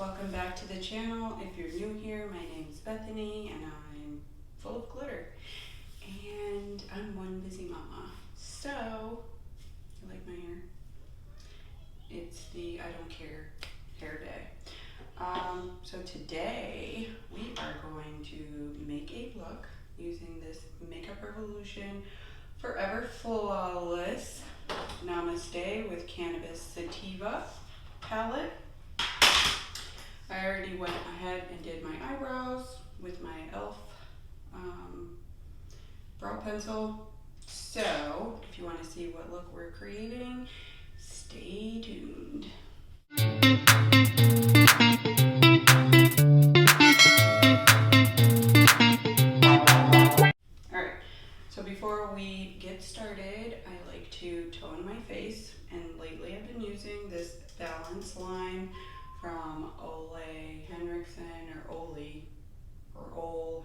welcome back to the channel. If you're new here, my name is Bethany and I'm full of glitter. And I'm one busy mama. So, you like my hair? It's the I don't care hair day. So today we are going to make a look using this Makeup Revolution Forever Flawless Namaste with Cannabis Sativa palette. I already went ahead and did my eyebrows with my e.l.f. Brow pencil. So if you want to see what look we're creating, stay tuned. Alright, so before we get started, I like to tone my face, and lately I've been using this balance line from Ole Henriksen or Ole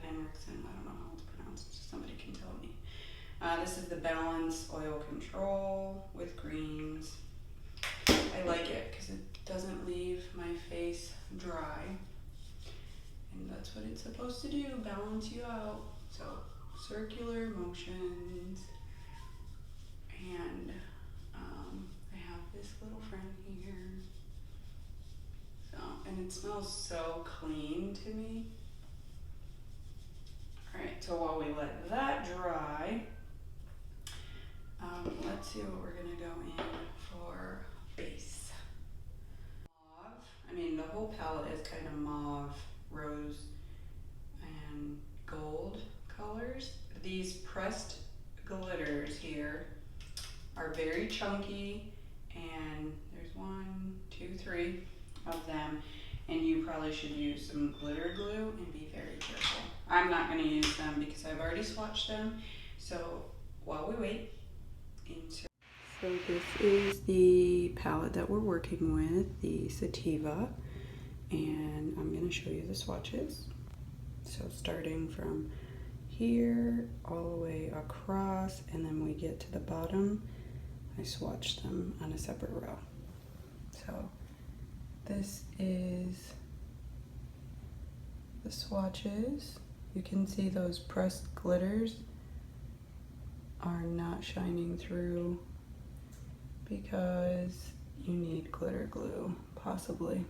Henriksen, I don't know how it's pronounced, somebody can tell me. This is the Balance Oil Control with greens. I like it because it doesn't leave my face dry, and that's what it's supposed to do, balance you out. So circular motions, and I have this little friend here. So, and it smells so clean to me. Alright, so while we let that dry, let's see what we're gonna go in for base. Mauve. I mean, the whole palette is kind of mauve, rose, and gold colors. These pressed glitters here are very chunky, and there's 1, 2, 3 of them, and you probably should use some glitter glue and be very careful. I'm not going to use them because I've already swatched them. So while we wait, insert. So this is the palette that we're working with, the Sativa, and I'm going to show you the swatches. So starting from here all the way across, and then we get to the bottom, I swatched them on a separate row. So this is the swatches. You can see those pressed glitters are not shining through because you need glitter glue, possibly.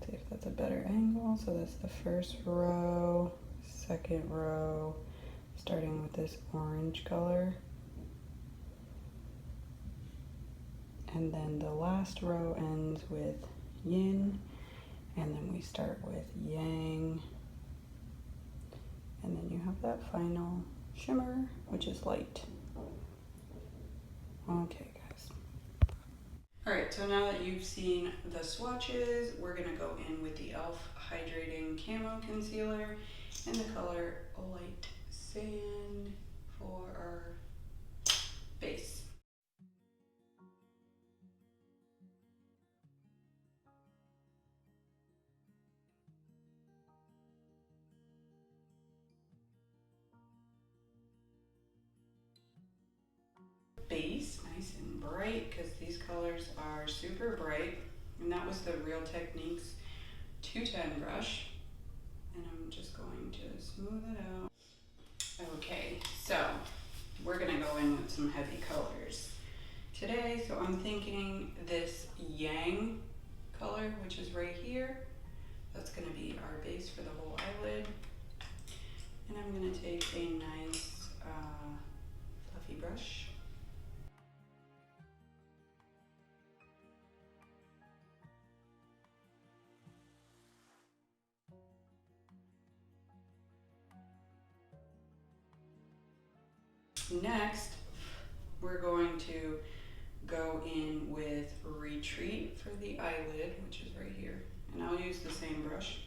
See if that's a better angle. So that's the first row, second row, starting with this orange color. And then the last row ends with yin, and then we start with yang, and then you have that final shimmer, which is light. Okay, guys. All right, so now that you've seen the swatches, we're gonna go in with the e.l.f. Hydrating Camo Concealer in the color Light Sand for our base. Base nice and bright because these colors are super bright, and that was the Real Techniques 210 brush, and I'm just going to smooth it out. Okay, so we're gonna go in with some heavy colors today. So I'm thinking this Yang color, which is right here, that's gonna be our base for the whole eyelid, and I'm gonna take a nice fluffy brush. Next, we're going to go in with Retreat for the eyelid, which is right here, and I'll use the same brush.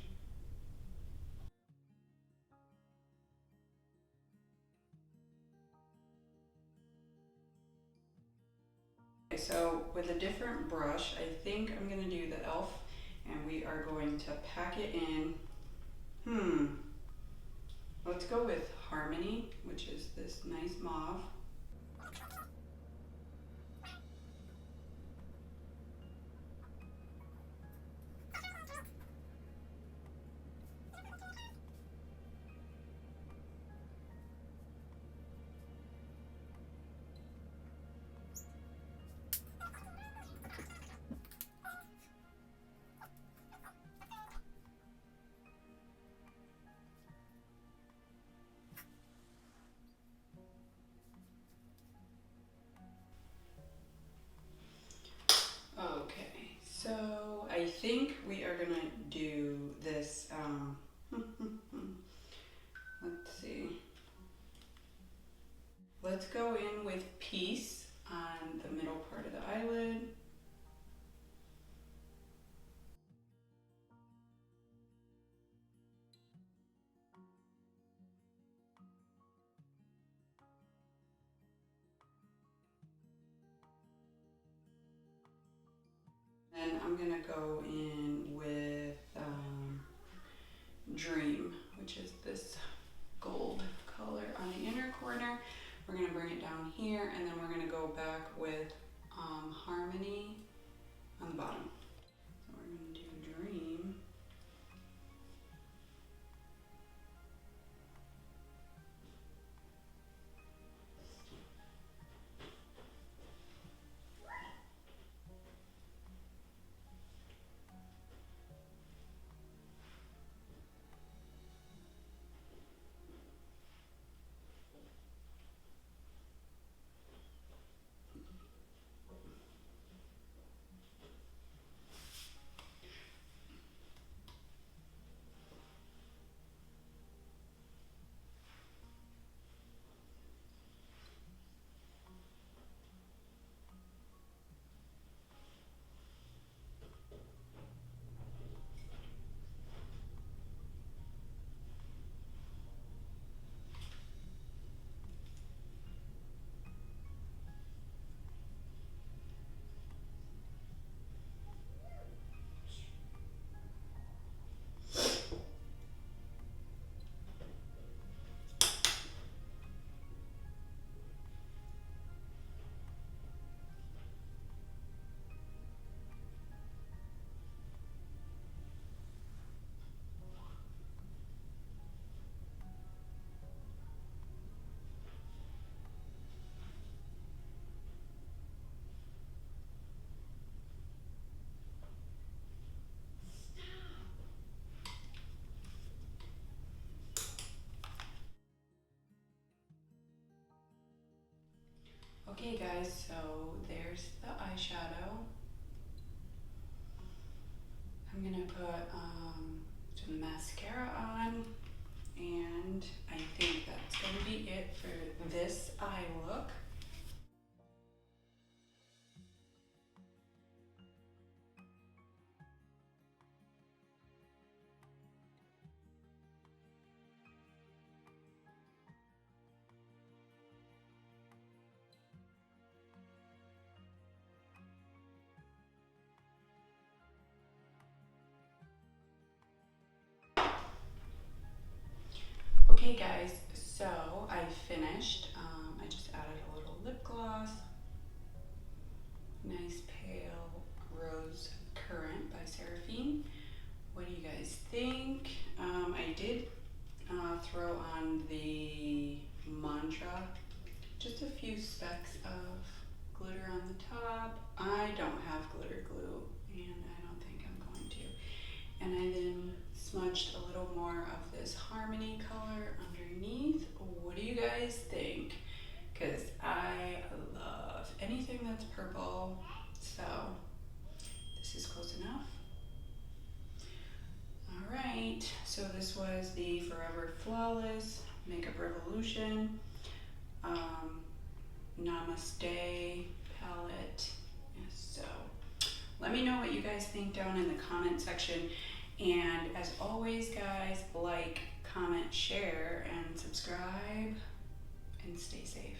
Okay, so with a different brush, I think I'm going to do the e.l.f. and we are going to pack it in. Let's go with Harmony, which is this nice mauve. think we are gonna do this, let's see. Let's go in with Peace on the middle part of the eyelid. And I'm gonna go in with Dream, which is this gold color on the inner corner. We're gonna bring it down here, and then we're gonna go back with Harmony on the bottom. So we're gonna do Dream. Okay guys, so there's the eyeshadow. I'm gonna put some mascara on, and I think that's gonna be it for this eye look. Okay guys, so I finished. I just added a little lip gloss. Nice pale rose currant by Seraphine. What do you guys think? I did throw on the mantra, just a few specks of glitter on the top. I don't have glitter glue, and I don't think I'm going to. And I then smudged a little more of this Harmony color underneath. What do you guys think? Because I love anything that's purple, so this is close enough. All right, so this was the Forever Flawless Makeup Revolution Namaste palette. So let me know what you guys think down in the comment section. And as always, guys, like, comment, share, and subscribe, and stay safe.